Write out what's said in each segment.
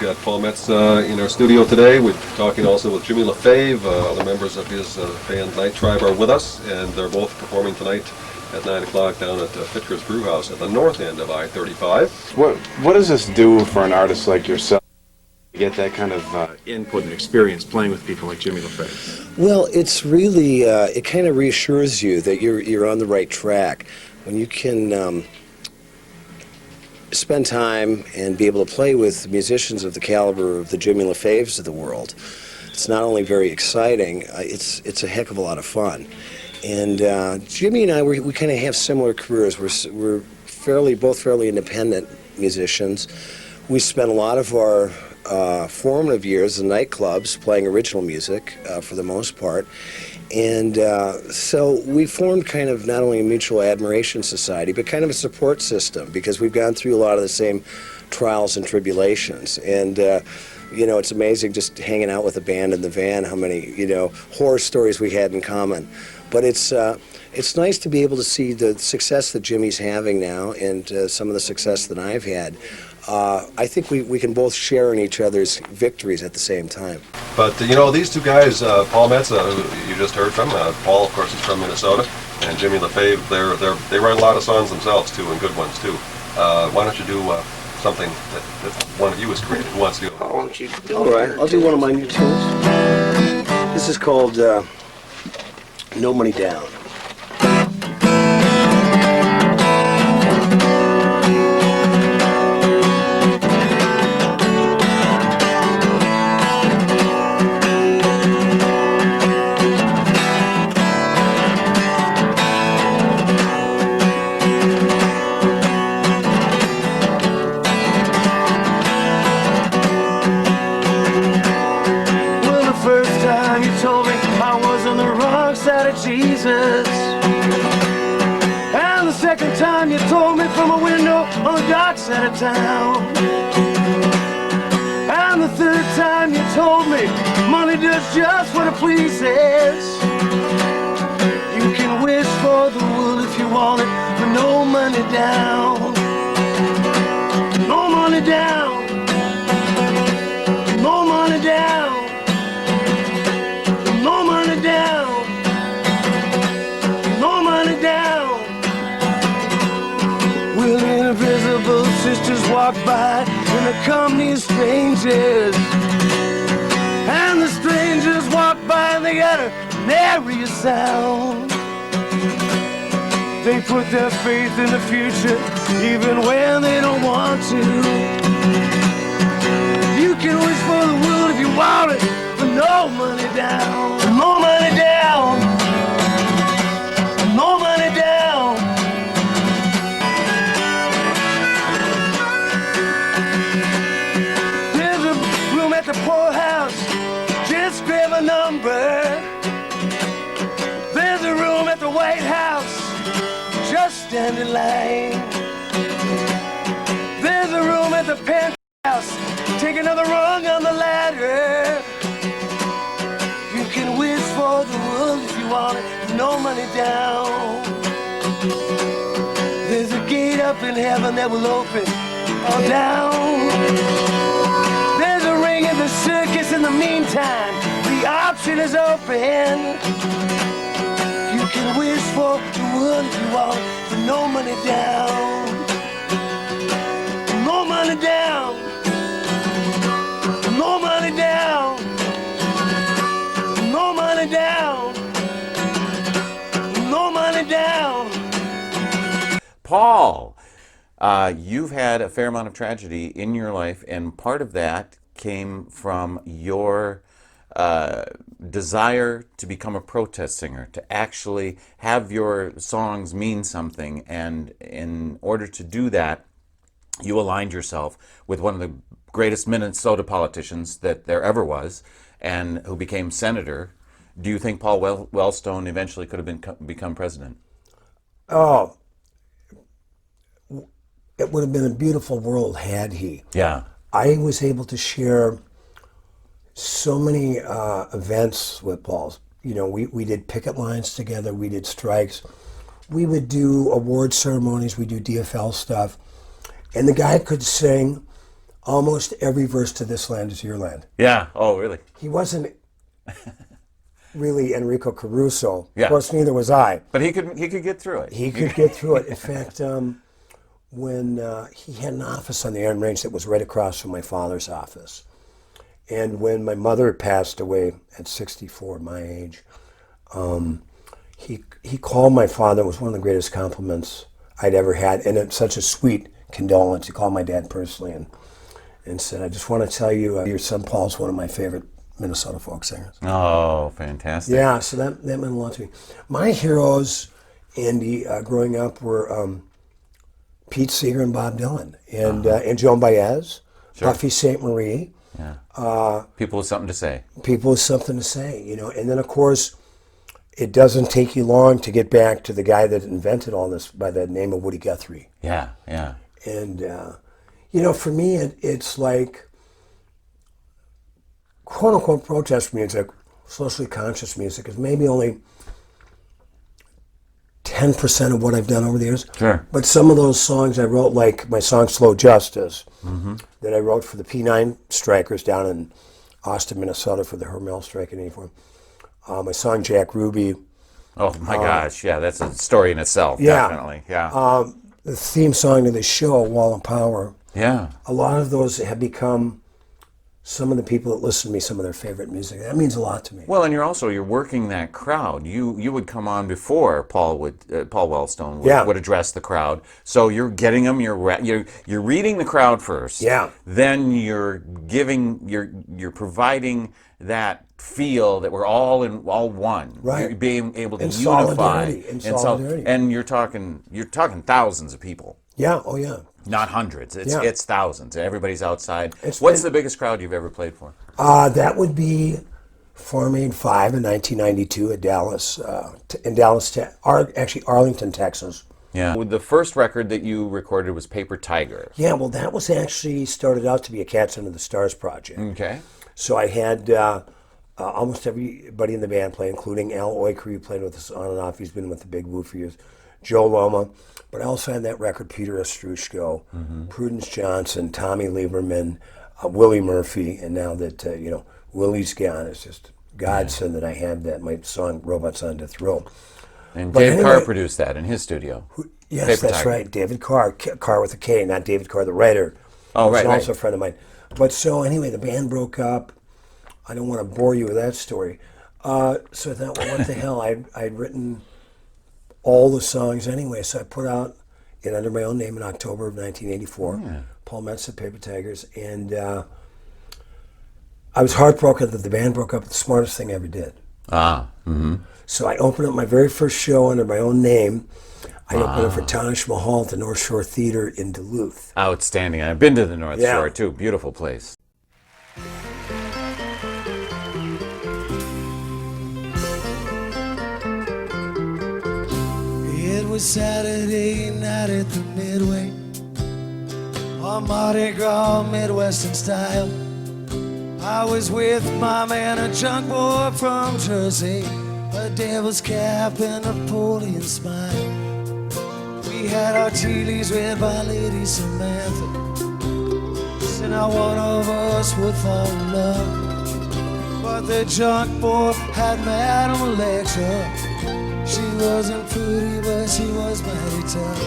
got Paul Metsa in our studio today. We're talking also with Jimmy LaFave. Other members of his band Night Tribe are with us, and they're both performing tonight at 9 o'clock down at Fitcher's Brew House at the north end of I-35. What does this do for an artist like yourself to get that kind of input and experience playing with people like Jimmy LaFave? Well, it's really, it kind of reassures you that you're on the right track. When you can spend time and be able to play with musicians of the caliber of the Jimmy LaFaves of the world, it's not only very exciting, it's a heck of a lot of fun. And Jimmy and I, we kind of have similar careers. We're both fairly independent musicians. We spent a lot of our formative years in nightclubs playing original music for the most part. And so we formed kind of not only a mutual admiration society, but kind of a support system, because we've gone through a lot of the same trials and tribulations. And you know, it's amazing just hanging out with a band in the van, how many, you know, horror stories we had in common. But it's nice to be able to see the success that Jimmy's having now and some of the success that I've had. I think we can both share in each other's victories at the same time. But, you know, these two guys, Paul Metsa, who you just heard from, Paul, of course, is from Minnesota, and Jimmy LaFave, they write a lot of songs themselves, too, and good ones, too. Why don't you do something that one of you has created? Who wants to do it? Why don't you do it? All right, I'll do one of my new tunes. This is called No Money Down. Jesus. And the second time you told me from a window on the dark side of town. And the third time you told me money does just what it pleases. You can wish for the world if you want it, but no money down. No money down. No money down. No money down. Invisible sisters walk by in the company of strangers, and the strangers walk by and they got a nary a sound. They put their faith in the future even when they don't want to. You can wish for the world if you want it, but no money down. No money down. No money down. At the poorhouse, just grab a number. There's a room at the White House, just stand in line. There's a room at the penthouse, take another rung on the ladder. You can wish for the world if you want it, no money down. There's a gate up in heaven that will open or down. In the circus in the meantime, the option is open. You can wish for the world if you want, but no money down. No money down. No money down. No money down. No money down. Paul, you've had a fair amount of tragedy in your life, and part of that came from your desire to become a protest singer, to actually have your songs mean something. And in order to do that, you aligned yourself with one of the greatest Minnesota politicians that there ever was, and who became senator. Do you think Paul Wellstone eventually could have become president? Oh, it would have been a beautiful world had he. Yeah. I was able to share so many events with Paul. You know, we did picket lines together, we did strikes, we would do award ceremonies, we do DFL stuff, and the guy could sing almost every verse to This Land Is Your Land. Yeah. Oh, really? He wasn't really Enrico Caruso. Yeah. Of course, neither was I. But he could get through it. He could get through it. In fact, when he had an office on the Iron Range that was right across from my father's office. And when my mother passed away at 64, my age, he called my father. It was one of the greatest compliments I'd ever had. And it's such a sweet condolence. He called my dad personally and said, I just want to tell you, your son Paul's one of my favorite Minnesota folk singers. Oh, fantastic. Yeah, so that meant a lot to me. My heroes, Andy, growing up were Pete Seeger and Bob Dylan, and Joan Baez, Sure. Buffy St. Marie. Yeah. People with something to say. People with something to say, you know. And then, of course, it doesn't take you long to get back to the guy that invented all this by the name of Woody Guthrie. Yeah, yeah. And, you know, for me, it's like, quote-unquote protest music, socially conscious music, is maybe only 10% of what I've done over the years. Sure. But some of those songs I wrote, like my song Slow Justice, that I wrote for the P9 strikers down in Austin, Minnesota for the Hermel strike in 84. My song Jack Ruby. Oh, my gosh. Yeah, that's a story in itself, Yeah. definitely. Yeah. The theme song to the show, Wall of Power. Yeah. A lot of those have become some of the people that listen to me, some of their favorite music. That means a lot to me. Well, and you're working that crowd. You would come on before Paul Wellstone would address the crowd. So you're getting them. You're reading the crowd first. Yeah. Then you're providing that feel that we're all one. Right. You're being able to In unify. solidarity, in solidarity. And you're talking thousands of people. Yeah. Oh yeah. Not hundreds. Yeah. It's thousands. Everybody's outside. It's What's been- the biggest crowd you've ever played for? That would be Farm Aid 5 in 1992 at Dallas, actually Arlington, Texas. Yeah. The first record that you recorded was Paper Tiger. Yeah, well, that was actually started out to be a Cats Under the Stars project. Okay. So I had almost everybody in the band play, including Al Oiker, who played with us on and off. He's been with the Big Woo for years. Joe Loma. But I also had that record, Peter Ostrushko, Prudence Johnson, Tommy Lieberman, Willie Murphy, and now that, Willie's gone, it's just godsend that I had that, my song, Robots on Death Row. And But Dave Carr anyway- produced that in his studio. Yes, Paper that's Tiger. right. David Carr, Carr with a K, not David Carr, the writer. Oh, who's right, also right. a friend of mine. But so anyway, the band broke up. I don't want to bore you with that story. So I thought, well, what the hell? I'd written all the songs anyway, so I put out it under my own name in October of 1984, Paul Metsa, Paper Tigers, and I was heartbroken that the band broke up. The smartest thing I ever did. So I opened up my very first show under my own name. I opened up for Taj Mahal at the North Shore Theater in Duluth. Outstanding. I've been to the North Yeah. Shore too. Beautiful place. It was Saturday night at the Midway, on Mardi Gras Midwestern style. I was with my man, a junk boy from Jersey, a devil's cap and a Napoleon smile. We had our Chilis read by Lady Samantha, said now one of us would fall in love. But the junk boy had Madame Alexa. She wasn't pretty, but she was mighty tough.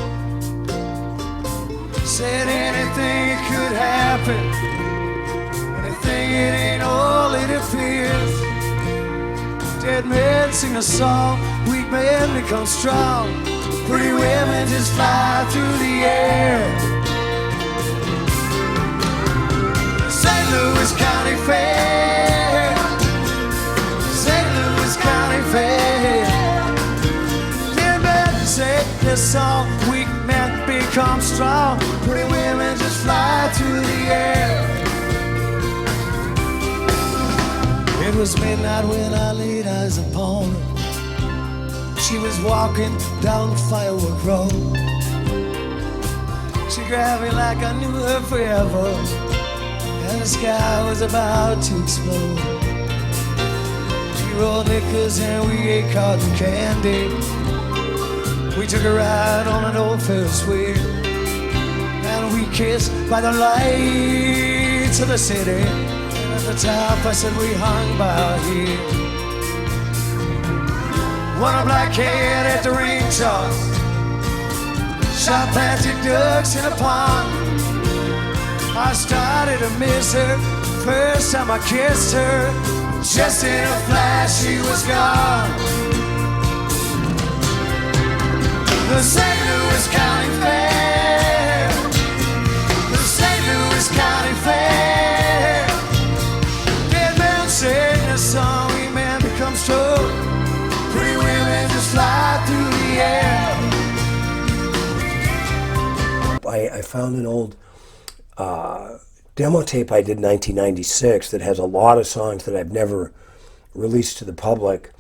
Said anything could happen, anything it ain't all it appears. Dead men sing a song, weak men become strong. Pretty women just fly through the air. St. Louis County Fair, St. Louis County Fair. Say this song, weak men become strong. Pretty women just fly through the air. It was midnight when I laid eyes upon her. She was walking down Firework Road. She grabbed me like I knew her forever, and the sky was about to explode. She rolled knickers and we ate cotton candy. We took a ride on an old Ferris wheel, and we be kissed by the lights of the city. And at the top I said we hung by here. Won a blackhead at the ring toss, shot plastic ducks in a pond. I started to miss her, first time I kissed her. Just in a flash she was gone. The St. Louis County Fair, the St. Louis County Fair. Dead man sing a song, a man becomes toad. Pretty women just fly through the air. I found an old demo tape I did in 1996 that has a lot of songs that I've never released to the public,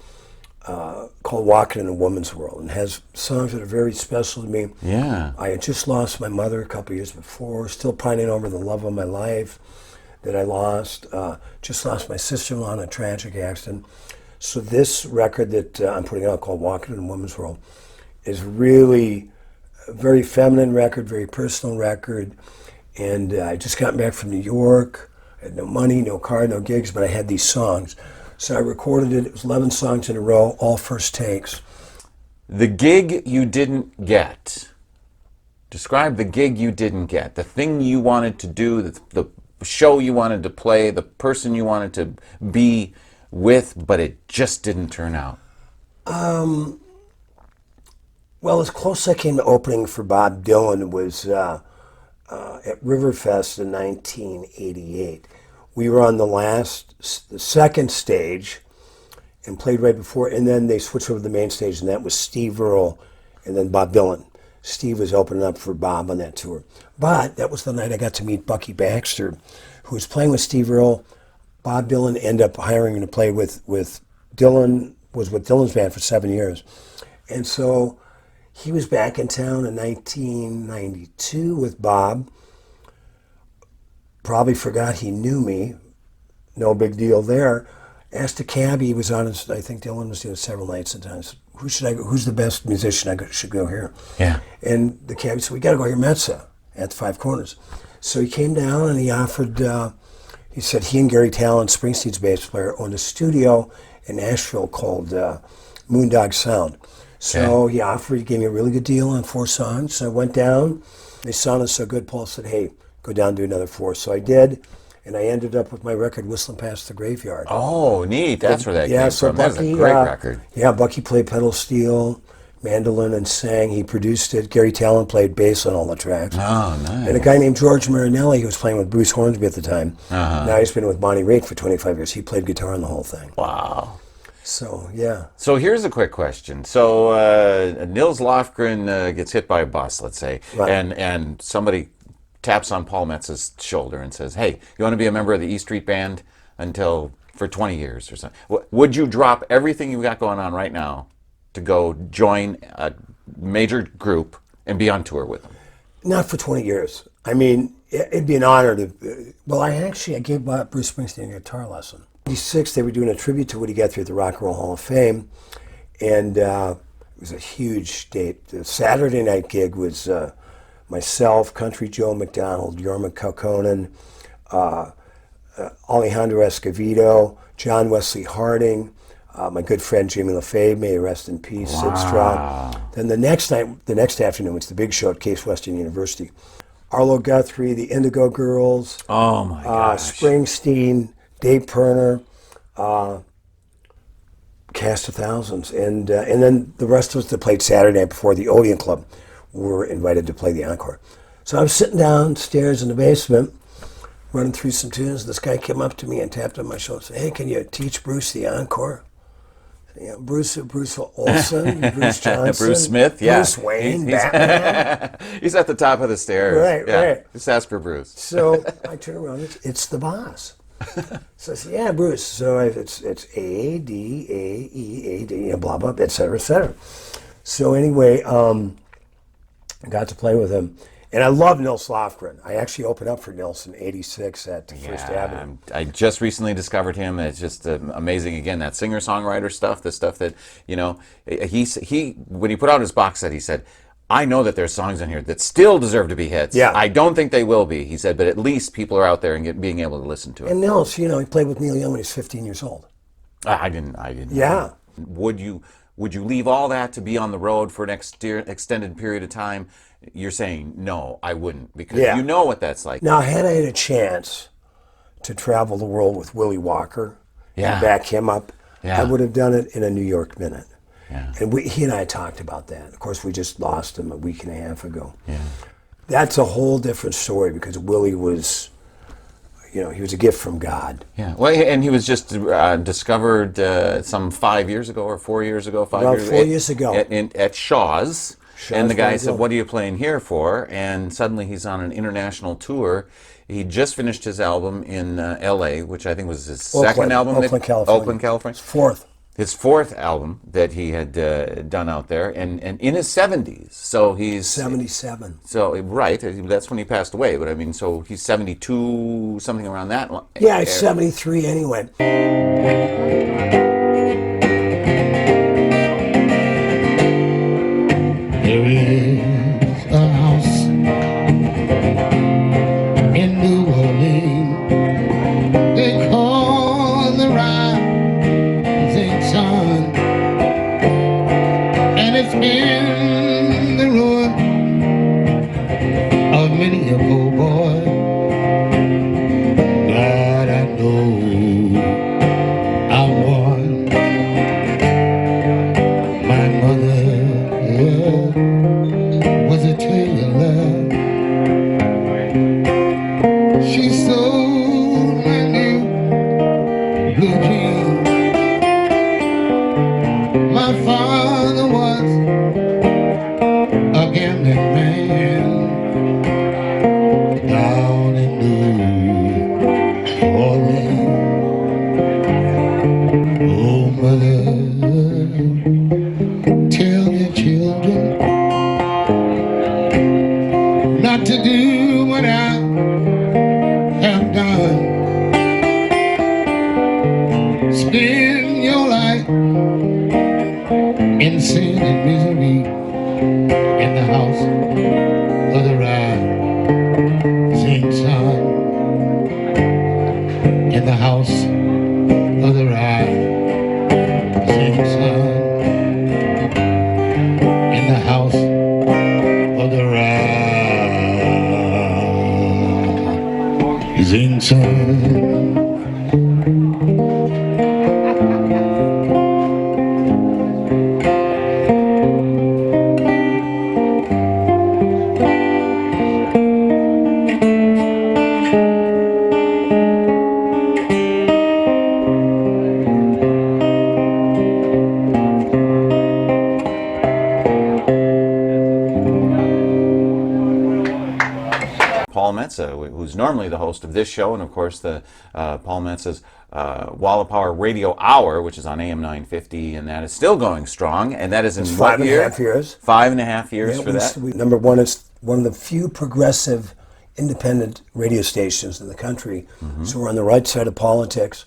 called Walking in a Woman's World, and has songs that are very special to me. Yeah. I had just lost my mother a couple years before, still pining over the love of my life that I lost. Just lost my sister-in-law in a tragic accident. So this record that I'm putting out, called Walking in a Woman's World, is really a very feminine record, very personal record. And I just got back from New York. I had no money, no car, no gigs, but I had these songs. So I recorded it. It was 11 songs in a row, all first takes. The gig you didn't get. Describe the gig you didn't get. The thing you wanted to do, the show you wanted to play, the person you wanted to be with, but it just didn't turn out. Well, as close as I came to opening for Bob Dylan was at Riverfest in 1988. We were on the second stage and played right before, and then they switched over to the main stage, and that was Steve Earle and then Bob Dylan. Steve was opening up for Bob on that tour. But that was the night I got to meet Bucky Baxter, who was playing with Steve Earle. Bob Dylan ended up hiring him to play with Dylan, was with Dylan's band for 7 years. And so he was back in town in 1992 with Bob. Probably forgot he knew me. No big deal there. Asked a cabbie, he was on his, I think Dylan was doing several nights and times. Who's the best musician I should go hear? Yeah. And the cabbie said, we got to go hear Metsa at the Five Corners. So he came down and he offered, he said he and Gary Talent, Springsteen's bass player, owned a studio in Nashville called Moondog Sound. So he offered, he gave me a really good deal on 4 songs. So I went down, they sounded so good, Paul said, hey, go down and do another 4. So I did, and I ended up with my record, Whistlin Past the Graveyard. Oh, neat. That's where that came so from. That's Bucky, a great record. Yeah, Bucky played pedal steel, mandolin, and sang. He produced it. Gary Talent played bass on all the tracks. Oh, nice. And a guy named George Marinelli, who was playing with Bruce Hornsby at the time. Now he's been with Bonnie Raitt for 25 years. He played guitar on the whole thing. Wow. So, yeah. So here's a quick question. So Nils Lofgren gets hit by a bus, let's say, Right. and somebody taps on Paul Metsa's shoulder and says, hey, you want to be a member of the E Street Band for 20 years or something? Would you drop everything you've got going on right now to go join a major group and be on tour with them? Not for 20 years. I mean, it'd be an honor to... Well, I gave Bruce Springsteen a guitar lesson. In '86, they were doing a tribute to Woody Guthrie at the Rock and Roll Hall of Fame, and it was a huge date. The Saturday night gig was myself, Country Joe McDonald, Jorma Kaukonen, Alejandro Escovedo, John Wesley Harding, my good friend Jimmy LaFave, may he rest in peace, Sid Strauss. Then the next afternoon, it's the big show at Case Western University. Arlo Guthrie, the Indigo Girls, Oh, my gosh. Springsteen, Dave Pirner, cast of thousands. And then the rest of us that played Saturday night before the Odeon Club were invited to play the encore. So I was sitting downstairs in the basement, running through some tunes. This guy came up to me and tapped on my shoulder and said, hey, can you teach Bruce the encore? Yeah, Bruce Olson, Bruce Johnson, Bruce Smith, yeah. Bruce Wayne, Batman. He's at the top of the stairs. Right. Just ask for Bruce. So I turn around, it's the boss. So I said, yeah, Bruce. So it's A-D-A-E-A-D, blah, blah, et cetera, et cetera. So anyway, I got to play with him. And I love Nils Lofgren. I actually opened up for Nils in '86 at First Avenue. I just recently discovered him. It's just amazing. Again, that singer-songwriter stuff, the stuff that, he when he put out his box set, he said, I know that there's songs in here that still deserve to be hits. Yeah. I don't think they will be, he said, but at least people are out there and being able to listen to it. And Nels, he played with Neil Young when he was 15 years old. I didn't. Yeah. Would you leave all that to be on the road for an extended period of time? You're saying, no, I wouldn't, because you know what that's like. Now, had I had a chance to travel the world with Willie Walker and back him up, I would have done it in a New York minute. Yeah. And he and I talked about that. Of course, we just lost him a week and a half ago. Yeah. That's a whole different story because Willie was, he was a gift from God. Yeah. Well, and he was just discovered some 5 years ago or 4 years ago, About 4 years ago. At Shaw's. And the guy said, Brazil. "What are you playing here for?" And suddenly he's on an international tour. He just finished his album in L.A., which I think was his second album. Oakland, California. Oakland, California. Fourth. His fourth album that he had done out there, and in his 70s. So he's 77. So right, that's when he passed away. But I mean, so he's 72, something around that. Yeah, he's 73 anyway. There is a house in New Orleans. They call the rising sun, and it's been the ruin of many a poor boy. Glad I know I won. My mother was a tailor. She sold my new blue jeans. My father was a gambling man down in New Orleans. Oh, mother, tell your children not to do what I have done. Spend your life in sin and misery in the house of the rising sun. In the house of the rising sun. In the house of the rising sun. Paul Metsa, who's normally the host of this show, and of course the Paul Metsa's Wall of Power Radio Hour, which is on AM 950, and that is still going strong. And that is in what year? 5.5 years. 5.5 years for that. Number one, it's one of the few progressive independent radio stations in the country. So we're on the right side of politics.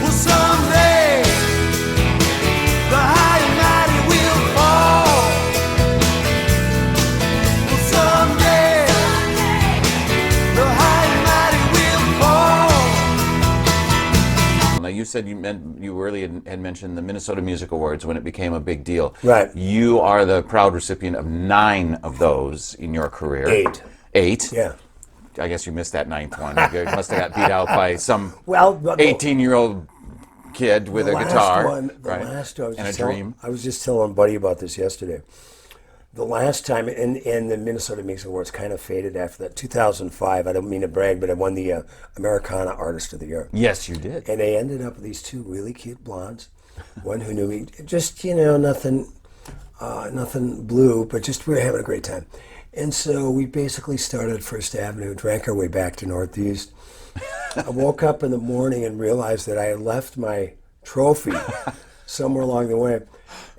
Well, someday the high and mighty will fall. Well, someday the high and mighty will fall. Now you said you really had mentioned the Minnesota Music Awards when it became a big deal. Right. You are the proud recipient of 9 of those in your career. 8. 8. Yeah. I guess you missed that 9th one. You must have got beat out by some Well, but 18-year-old kid with a guitar, right? Last one, and a dream. I was just telling Buddy about this yesterday. The last time, and the Minnesota Music Awards kind of faded after that. 2005, I don't mean to brag, but I won the Americana Artist of the Year. Yes, you did. And they ended up with these 2 really cute blondes. One who knew me, just, nothing blue, but just we were having a great time. And so we basically started First Avenue, drank our way back to Northeast. I woke up in the morning and realized that I had left my trophy somewhere along the way.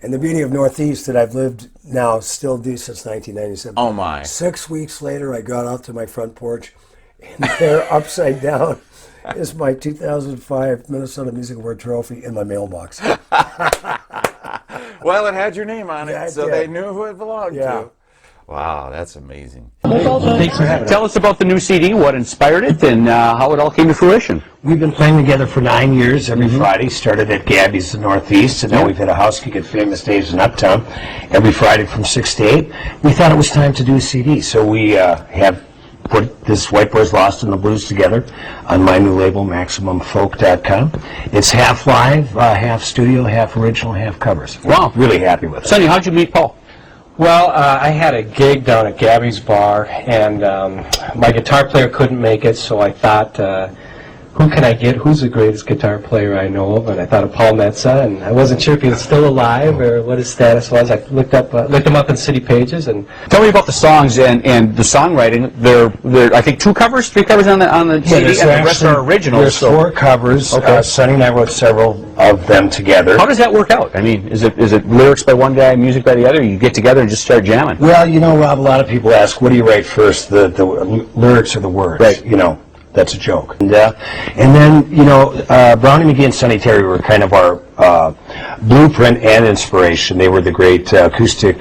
And the beauty of Northeast that I've lived now, still do since 1997. Oh my. 6 weeks later, I got out to my front porch, and there, upside down, is my 2005 Minnesota Music Award trophy in my mailbox. Well, it had your name on it, Yeah, it so did. they knew who it belonged Yeah. to. Wow, that's amazing. Thanks for having us. Tell us about the new CD, what inspired it, and how it all came to fruition. We've been playing together for 9 years every Friday. Started at Gabby's in Northeast, and now we've had a house gig at Famous Dave's in Uptown every Friday from 6 to 8. We thought it was time to do a CD, so we have put this White Boys Lost in the Blues together on my new label, MaximumFolk.com. It's half live, half studio, half original, half covers. Wow. Really happy with it. Sonny, how'd you meet Paul? Well, I had a gig down at Gabby's Bar, and my guitar player couldn't make it, so I thought, who can I get? Who's the greatest guitar player I know of? And I thought of Paul Metsa, and I wasn't sure if he was still alive or what his status was. I looked him up in City Pages, and Tell me about the songs and the songwriting. There, I think three covers on the CD, and the rest are originals. There's so 4 covers. Okay. Sonny and I wrote several of them together. how does that work out? I mean, is it lyrics by one guy, music by the other? You get together and just start jamming. Well, you know, Rob, a lot of people ask, what do you write first, the lyrics or the words? Right. You know, that's a joke. And then, you know, Brownie McGee and Sonny Terry were kind of our blueprint and inspiration. They were the great acoustic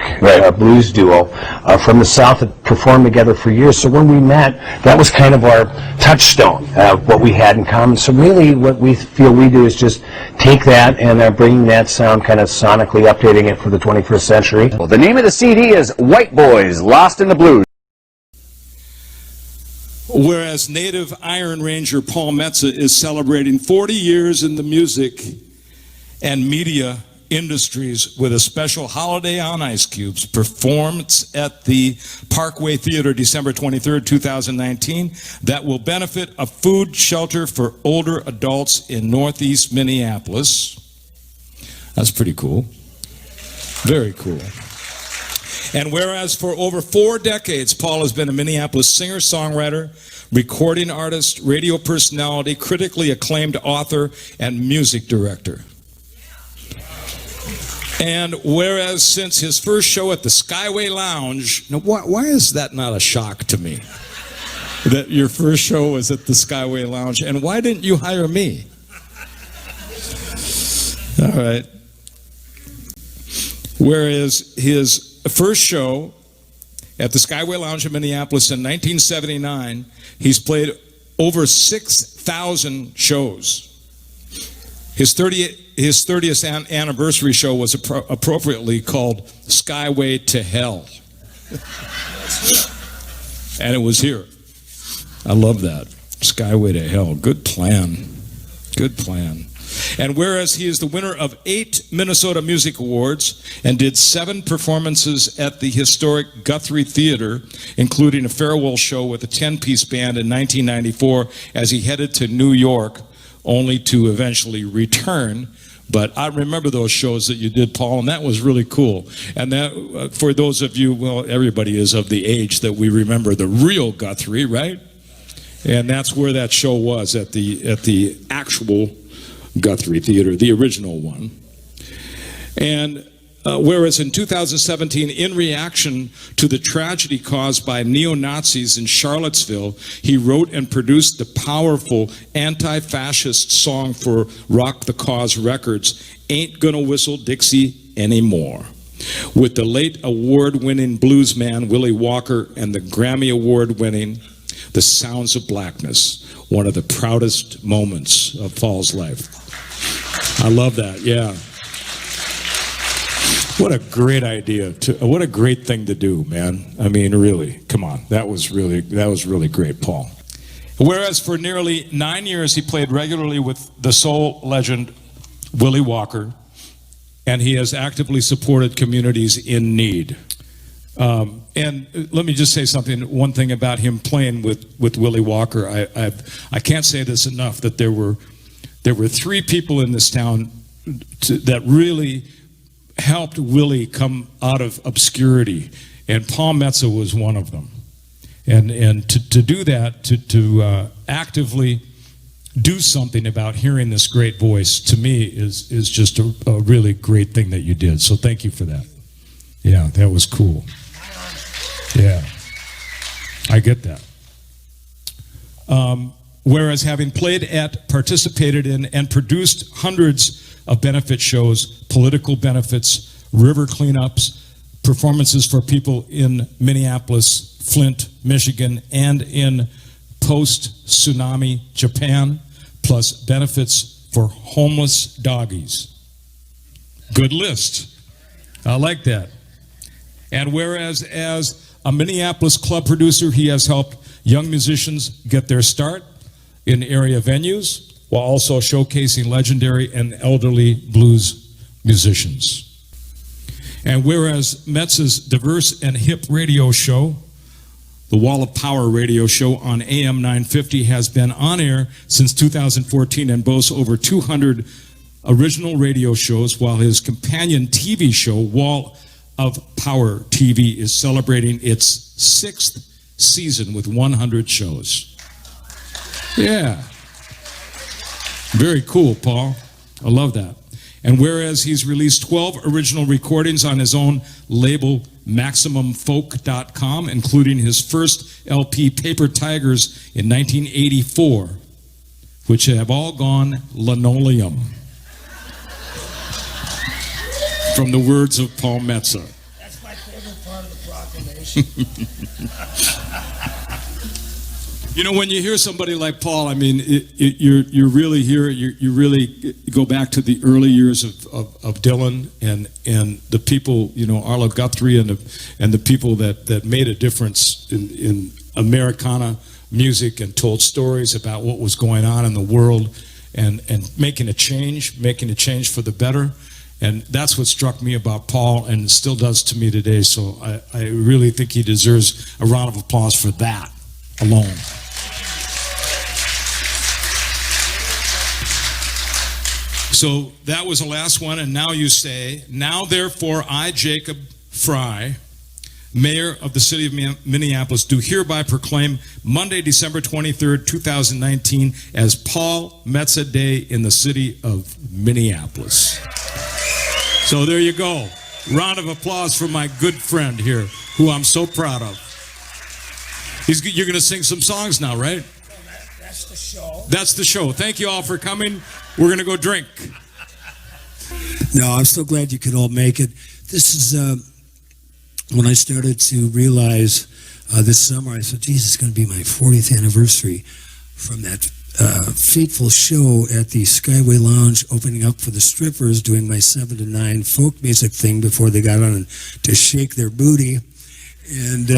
blues duo from the South that performed together for years. So when we met, that was kind of our touchstone, what we had in common. So really what we feel we do is just take that and bringing that sound, kind of sonically updating it for the 21st century. Well, the name of the CD is White Boys Lost in the Blues. Whereas native Iron Ranger Paul Metsa is celebrating 40 years in the music and media industries with a special Holiday on Ice Cubes performance at the Parkway Theater December 23rd, 2019 that will benefit a food shelter for older adults in Northeast Minneapolis. That's pretty cool. Very cool. And whereas for over 4 decades, Paul has been a Minneapolis singer-songwriter, recording artist, radio personality, critically acclaimed author, and music director. And whereas since his first show at the Skyway Lounge, now why is that not a shock to me? That your first show was at the Skyway Lounge, and why didn't you hire me? All right. Whereas his first show at the Skyway Lounge in Minneapolis in 1979, he's played over 6,000 shows. His 30th anniversary show was appropriately called Skyway to Hell. And it was here. I love that. Skyway to Hell. Good plan. Good plan. And whereas he is the winner of 8 Minnesota Music Awards and did 7 performances at the historic Guthrie Theater, including a farewell show with a 10-piece band in 1994 as he headed to New York, only to eventually return. But I remember those shows that you did, Paul, and that was really cool. And that, for those of you, well, everybody is of the age that we remember the real Guthrie, right? And that's where that show was, at the actual Guthrie Theater, the original one. And whereas in 2017, in reaction to the tragedy caused by neo-Nazis in Charlottesville, he wrote and produced the powerful anti-fascist song for Rock the Cause Records, Ain't Gonna Whistle Dixie Anymore, with the late award-winning bluesman Willie Walker and the Grammy Award-winning The Sounds of Blackness, one of the proudest moments of Paul's life. I love that, yeah. What a great idea, what a great thing to do, man. I mean, really, come on. That was really great, Paul. Whereas for nearly 9 years, he played regularly with the soul legend Willie Walker, and he has actively supported communities in need. And let me just say one thing about him playing with Willie Walker. I can't say this enough, that there were 3 people in this town that really helped Willie come out of obscurity, and Paul Metsa was one of them. And to do that, to actively do something about hearing this great voice, to me, is just a really great thing that you did. So thank you for that. Yeah, that was cool. Yeah, I get that. Whereas having played at, participated in, and produced hundreds of benefit shows, political benefits, river cleanups, performances for people in Minneapolis, Flint, Michigan, and in post-tsunami Japan, plus benefits for homeless doggies. Good list. I like that. And whereas as a Minneapolis club producer, he has helped young musicians get their start in area venues, while also showcasing legendary and elderly blues musicians. And whereas Metsa's diverse and hip radio show, the Wall of Power radio show on AM 950, has been on air since 2014 and boasts over 200 original radio shows, while his companion TV show, Wall of Power TV, is celebrating its 6th season with 100 shows. Yeah. Very cool, Paul. I love that. And whereas he's released 12 original recordings on his own label, MaximumFolk.com, including his first LP, Paper Tigers, in 1984, which have all gone linoleum. From the words of Paul Metsa. That's my favorite part of the proclamation. You know, when you hear somebody like Paul, I mean, you really hear, you really go back to the early years of Dylan and the people, you know, Arlo Guthrie and the people that made a difference in Americana music and told stories about what was going on in the world and making a change for the better. And that's what struck me about Paul and still does to me today. So I really think he deserves a round of applause for that alone. So that was the last one, and now you say, now therefore I, Jacob Fry, Mayor of the City of Minneapolis, do hereby proclaim Monday, December 23rd, 2019 as Paul Metsa Day in the City of Minneapolis. So there you go. Round of applause for my good friend here, who I'm so proud of. You're going to sing some songs now, right? That's the show. That's the show. Thank you all for coming. We're going to go drink. No, I'm so glad you could all make it. This is when I started to realize this summer, I said, geez, it's going to be my 40th anniversary from that fateful show at the Skyway Lounge, opening up for the strippers, doing my 7 to 9 folk music thing before they got on to shake their booty. And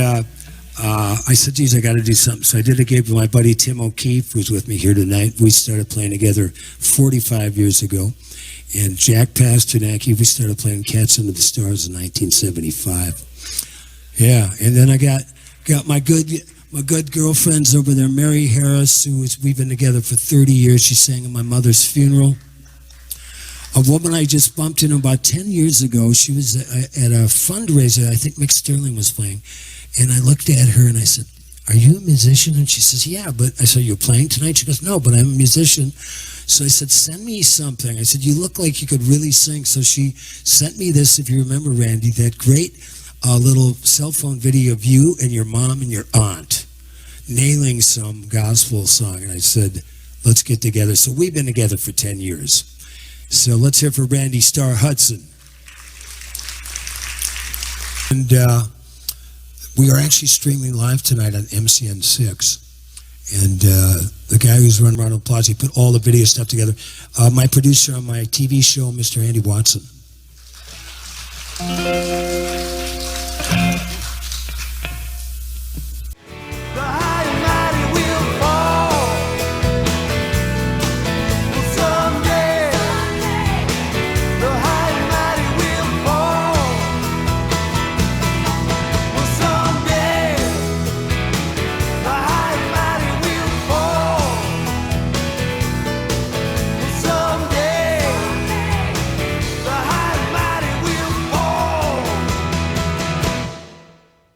I said, geez, I got to do something. So I did a gig with my buddy Tim O'Keefe, who's with me here tonight. We started playing together 45 years ago. And Jack Pasternacki, we started playing Cats Under the Stars in 1975. Yeah, and then I got my good girlfriends over there, Mary Harris, we've been together for 30 years. She sang at my mother's funeral. A woman I just bumped into about 10 years ago, she was at a fundraiser, I think Mick Sterling was playing. And I looked at her and I said, are you a musician? And she says, yeah, but I said, you're playing tonight? She goes, no, but I'm a musician. So I said, send me something. I said, you look like you could really sing. So she sent me this, if you remember, Randy, that great little cell phone video of you and your mom and your aunt nailing some gospel song. And I said, let's get together. So we've been together for 10 years. So let's hear for Randy Starr Hudson. And we are actually streaming live tonight on MCN6. And the guy who's running around applause, he put all the video stuff together. My producer on my TV show, Mr. Andy Watson.